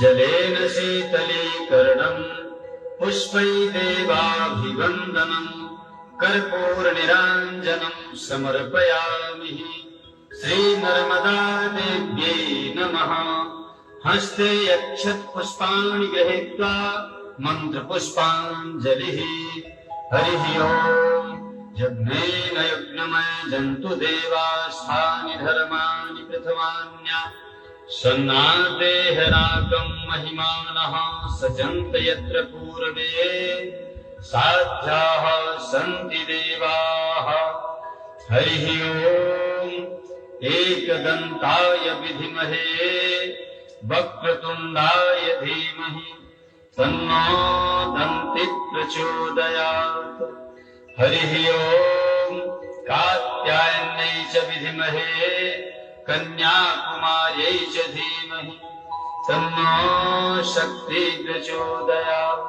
जलेन शीतलीकरणं पुष्पै देवाभिवन्दनं कर्पूरनिराञ्जनं समर्पयामि। श्रीनर्मदादेव्यै नमः। हस्ते यक्षत्पुष्पाणि गृहीत्वा मन्त्रपुष्पाञ्जलिः। हरिः ओम्। यज्ञेन यज्ञमय जन्तु देवास्थानि धर्माणि प्रथमान्या सन्नादेहनाकं महिमानः सजन्त यत्र पूर्वे साध्याः सन्ति देवाः। हरिः ओम्। एकदन्ताय विद्महे वक्रतुण्डाय धीमहि तन्नो दन्तिः प्रचोदयात्। हरिः ओम्। कात्यायन्यै च विद्महे कन्याकुमार्यै च धीमहि तन्नो शक्तिः प्रचोदयात्।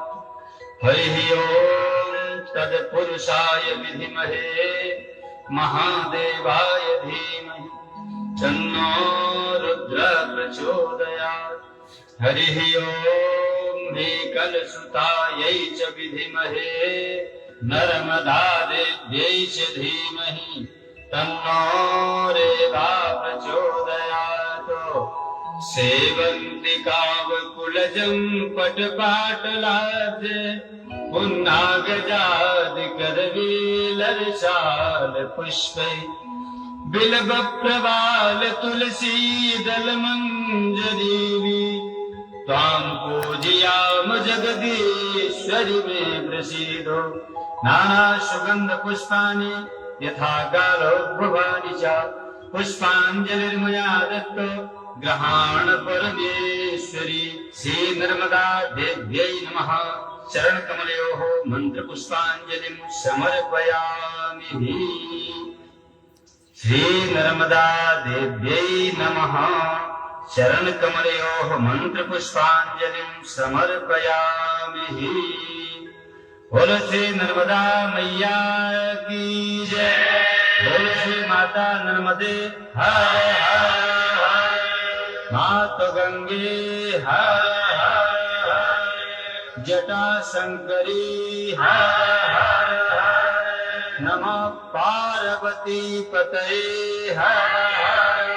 हरिः ओम्। तत्पुरुषाय विद्महे महादेवाय धीमहि तन्नो रुद्रः प्रचोदयात्। हरिः ओम्। मेकलसुतायै च विद्महे नर्मदादेव्यै च धीमहि तन्नो रेवा प्रचोदयात्। सेवन्ति कावकुलजं पटपाटलाद्य पुन्नागजादिकरवीलरशाल पुष्पै बिल्वप्रवाल तुलसीदलमञ्जरीवि त्वां पूजयाम जगदीश्वरि मे प्रसीदो। नानासुगन्धपुष्पाणि यथा गालोद्भवानि च पुष्पाञ्जलिर्मया दत्तो ग्रहाण परमेश्वरी। श्रीनर्मदा देव्यै नमः। चरणकमलयोः मन्त्रपुष्पाञ्जलिं समर्पयामि। श्रीनर्मदा देव्यै नमः। चरणकमलयोः मन्त्रपुष्पाञ्जलिं समर्पयामि। बोलो श्री नर्मदा मैया की जय। बोलो श्री माता नर्मदे हर हर। माता गंगे हर हर। जटा शंकरी हर हर। नमः पार्वती पतये हर हर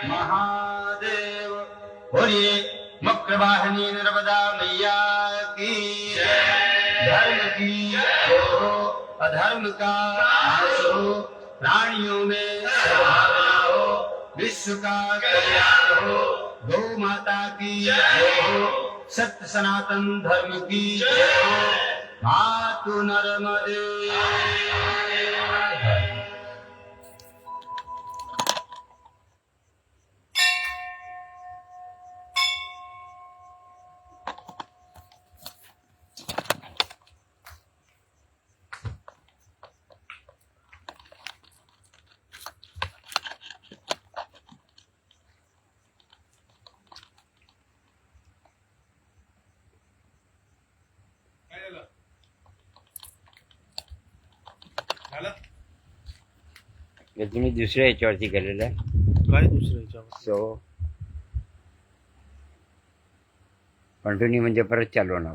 महादेव। बोलिए मक्रवाहिनी नर्मदा मैया की जय। धर्म की अधर्म का नाश हो, प्राणियों में सद्भावना हो, विश्व का कल्याण हो, गौ माता की जय हो, सत्य सनातन धर्म की जय हो, मातु नर्मदे। हे तुम्ही दुसऱ्या याच्यावरती केलेलं आहे काय दुसरं याच्यावर सो कंटिन्यू म्हणजे परत चालू होणार